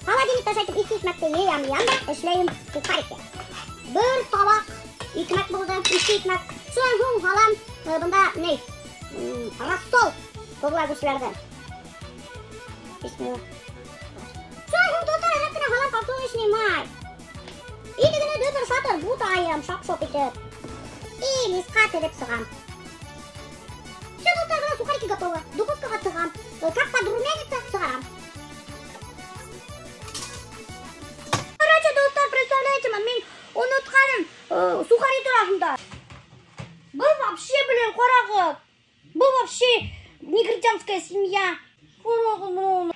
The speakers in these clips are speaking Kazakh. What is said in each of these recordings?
Холодильник ташайтып 2 икмәкте ям да эшләйм сухарикка. Bir tabak икмәк булды, 2 икмәк. Шуннан һуң халам бунда не? Рассол көгләгүчләрдән. Бисмилла. Шуннан һуң доктор әкрә халам подсолнечный май. Игене дөбер сатыр бут айым шап-шоп итеп. И мискат edip сыгам. Все, доктор, сухарики готовы. Духовкага тыгам. Как подрумянится, сыгарам. Короче, доктор, представляете, мен unutkаным сухари турасында. Бұл вообще, блин, қорағы. Бұл вообще негритянская семья. Қорағы.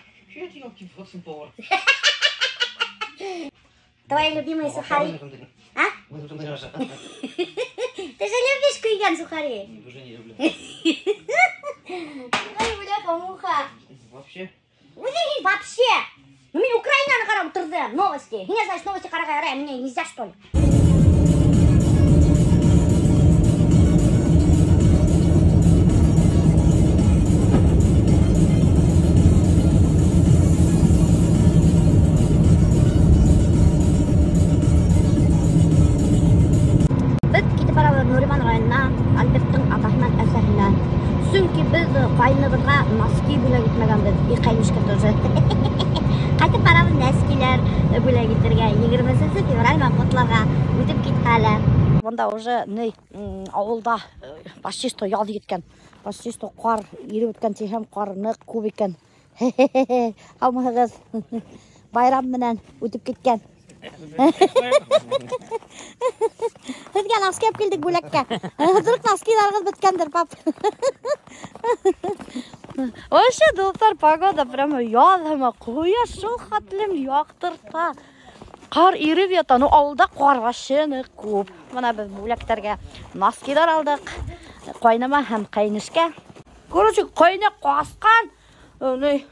Твои любимые сухари. А? Ты же любишь кuygan сухари? Уже не люблю. Ой, бляха, муха. Вообще? Вообще. Ну, мне Украинаны қарам тұрды. Новости. Не знаешь, новости қарағай, мне нельзя, что ли? Çünkü biz kaynımızga maski bile gitmegenbiz. Bir kaymışka тоже. Kaytıp paramız neskiler bile gitirgen. 20 fevral maqutlarga ötüp githalar. Bunda уже ne avulda почти что ялды кеткен. Почти что qar еріп өткен тем qarны көп екен. Хамығыз байрам менен өтүп кеткен. Bizga носки olib keldik bo'lakka. Hozir noskilarimiz bitkенdir, pap. O'sha do'stlar pagoda prямо yozma, quyosh shu xatlim yoqtirsa. Qor erib yotadi. Avulda qor vashini ko'p. Mana biz bo'laklarga noskilar oldik. Qaynama ham qaynishga. Короче, qayna qasqan.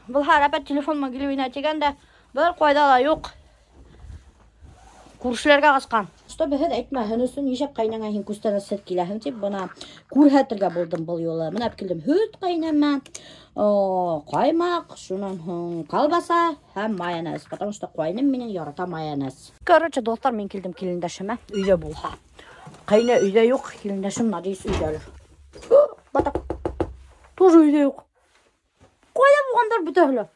Bu harapat telefonga kelib o'ynayotganda bir qoidala yo'q. Күршеләргә каскан. Что бәһәд әйтмә, һөнөсен нишәп кайнаңа һин күстән сет киләһең дип бана күрһәтергә булдым был юлы. Менә килдем һөт кайнама, каймак, шуннан колбаса һәм майонез. Потому что кайным минем ярата майонез. Короче, достар, мен килдем килендәшемә, өйдә булһа. Кайны өйдә юк, килендәшем Надис өйдә. Бата. Тоже өйдә юк. Кайда булгандар бөтәһле?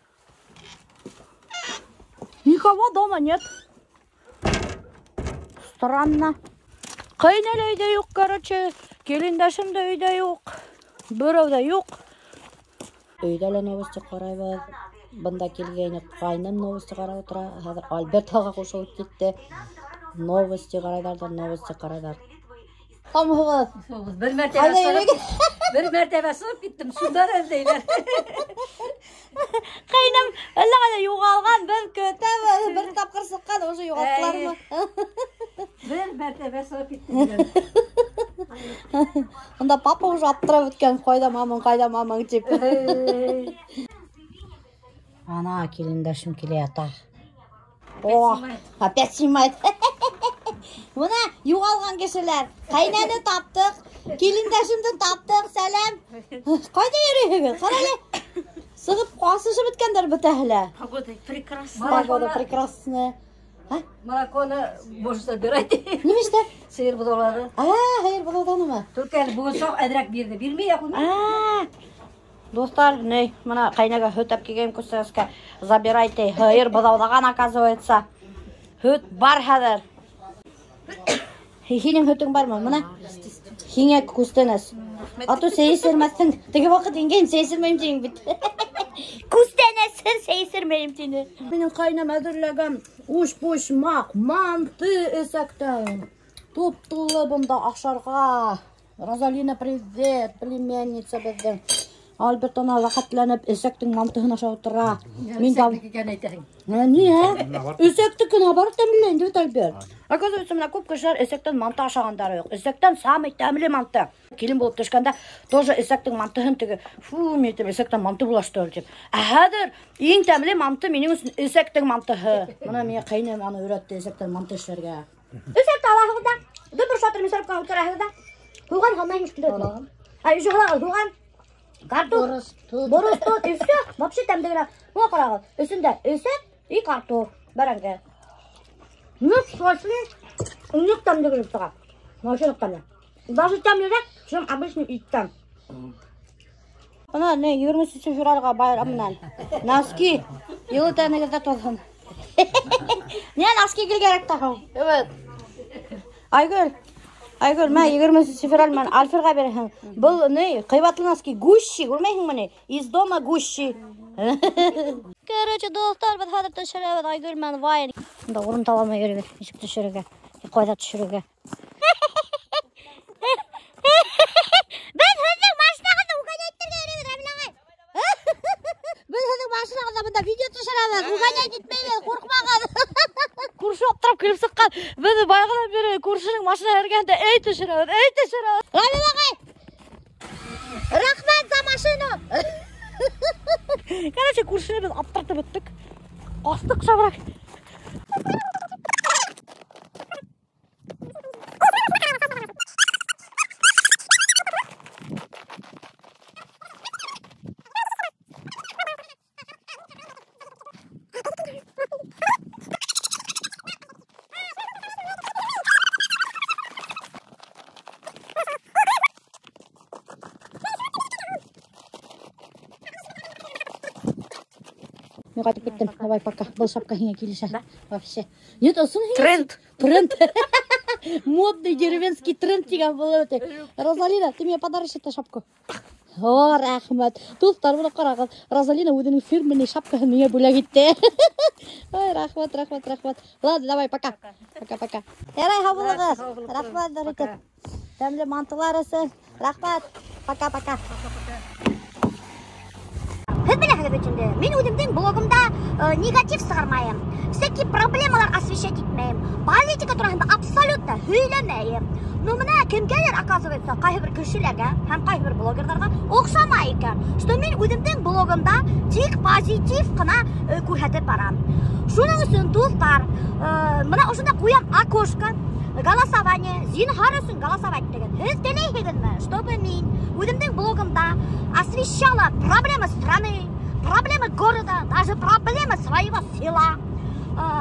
Никого дома нет. Странно. Кайнәле өйдә юк, короче. Келиндәшем дә өйдә юк. Берәү дә юк. Өйдә лә новости карайбыз. Бында килгәне кайным новости карап утыра. Хәзер Альберт ага кушылып китте. Новости карайдар. Тамыгыз. Bir mərtəbə sığıb gittim. Şundan öldəylər. Qaynam әлләгә югалган, bir kötəb, bir tapqır sıqqan, o'sha yo'qotlarmı? Bir mərtəbə sığıb gittim. Onda papa уже аптырап өткән, кайда мамаң дип. Ана келиндәшем килә ята. О, опять снимает. Мына югалган кешеләр. Кайнаны таптык, келиндәшемне таптык, сәлам. Кайда йөрисез? Карале. Сыгып касышып беткәндер бетәһле. Погода прекрасная. Молоконы можно забирать. Нимәштә? Сыер будалары. Hayır budaданымы? Только бүген сау әдрәк бирде. Бирмей якын. Достар, не, мына кайнага хөтәп килгән күрсәскә забирайте. Hayır будалдаган оказывается. Хөт бар хәзер. Һинең хөтең бармы? Мына һиңә күстәнәс. Ату сәйсермәсең. Теге вакыт ингән сәйсермәйм дигән бит. Күстәнәсен сәйсермәйм тине. Минем кайнам әзерләгән уш-буш манты эсәктән. Туп-тулы бунда ашарга. Розалина, привет, племянница бездән. Альберт ана вакытланып эсәктең мантыгын ашап утыра. Мин да Дигән әйтәһең. Ние? Эсәктең бар тәмле инде Альберт. Оказывается, менә күп кешеләр эсәктән манты ашагандары юк. Эсәктән самый тәмле манты. Килен булып төшкәндә тоже эсәктең мантыгын теге мен эсәктән манты булаштыр дип. Хәзер иң тәмле манты минем өчен эсәктең мантыгы. Менә миңа кайнам аны өйрәтте эсәктән манты эшләргә. Эсәк тавагында, дөбер шатыр мисалып калып утырасызда. Хуган хамай мишкиле. Ай, жугала хуган. Картоп, борос, и все. Вообще там дегенә. Мына карагыз. Өсендә эсәк, И картоп, бәрәңге. Нүк сосын, нүк тәмле кіліп тұға. Машинық тәмле. Даже тәмлерек, чем обычный иттен. Бұна, 23 февральға байрамынан. Носки, елі тәнігізді толғын. Не, носки келгерек тағым? Evet. Айгүл, мен 23 февраль мен Альферға берем. Бұл не, қайбатлы носки, Гуччи, көрмейсің мені? Из дома Гуччи. Короче, достар, біз хадыр түшірі, Айгүл мен вайын. Бұнда орын таламай көрі, ешік түшіріге, қойда түшіріге. Мен өзің машинағында уғанайттырға өрі, Рәмін ағай. Мен өзің машинағында бұнда видео түшірі, уғанайт етмеймін, қорқмаған. Көрші оптырап күліп сұққан. Біз байғыдан бері көршінің машина әргенде әй түшірі. Рәмін ағай! Рахмет за машину! Короче, көршіні біз аптыртып өттік. Қостық шабырақ. Мен қайтып кеттім. Давай, пока. Бұл шапка хиңе келеші. Вообще. Нет, осын хиңе. Тренд. Модный деревенский тренд деген бұл өте. Розалина, ты мне подаришь эту шапку? О, рахмет. Достар, бұны қарағыз. Розалина өзінің фирменный шапкасын мені бөлек етті. Ой, рахмет. Ладно, давай, пока. Пока. Ярай, хабылығыз. Рахмет, дұрекет. Тәмлі мантыларысын. Рахмет. Пока. Һез беләһегез бит инде, мин үземнең блогымда негатив сыгармайым. Всякие проблемалар освещать итмәйм. Политика турында абсолютно һөйләмәйм. Ну менә кемгәлер, оказывается, кайбер кешеләргә һәм кайбер блогерларга охшамай икән. Что мин үземнең блогымда тик позитив кына күрһәтеп барам. Шуның өчен дуслар, менә ошында куям окошко, голосование, зинһар өчен голосовать деген. Һез теләйһегезме, чтобы мин үземнең блогымда освещала проблемы страны, проблемы города, даже проблемы своего села,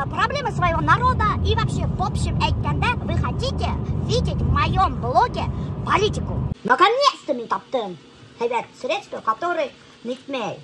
проблемы своего народа и вообще в общем әйткәндә вы хотите видеть в моем блоге политику. Наконец-то мен таптым средства, которые нитмей.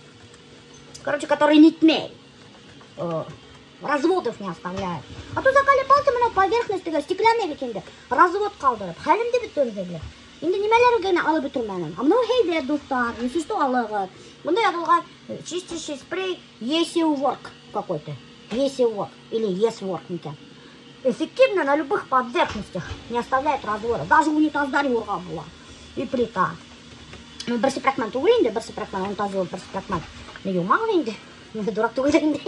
Разводов не оставляют. А то заколебался мына поверхностьтегі стеклянный бекенде развод қалдырып. Хәлімде бит төнзегле. Инде немелер генә алып бетермәнем. А мынау хәйдә дуслар, если что алыгыз. Монда язылган чистящий спрей Easy Work какой-то. Easy Work или Yes Work микән. Эффективно на любых поверхностях, не оставляет развода. Даже унитаздар юрга була. И плита. Ну, берсе пракман түгел инде, берсе пракман, унитаз юл, берсе пракман. Не юмагын инде. Не дурак түгел инде.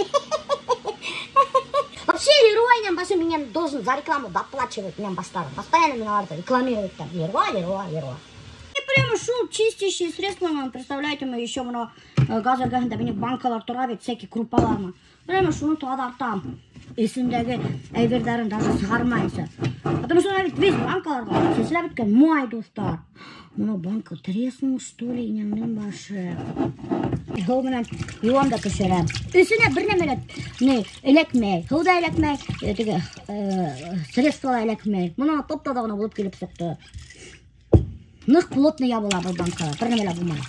Вообще Леруайнен башы меня должен за рекламу доплачивать меня баштар. Постоянно меня рекламируют там. Леруа. И прямо шу чистящие средства, представляете, мы еще много газа гахында меня банкалар турабит, всякие крупаларма. Прямо шуны туадар там. Есімдегі әйбердарын даже сығармайсы. Потому что она ведь весь банкаларға сесілі біткен мой достар. Мына банка тресну, что ли, инемнен башы. Бұл менен юамда көшірем. Үсіне бір немелет элекмей, хылда элекмей, средствала элекмей. Мына топ-тадағына болып келіп соқты. Нық плотный ябыла бұл банкалар, бір немеле бұлмай.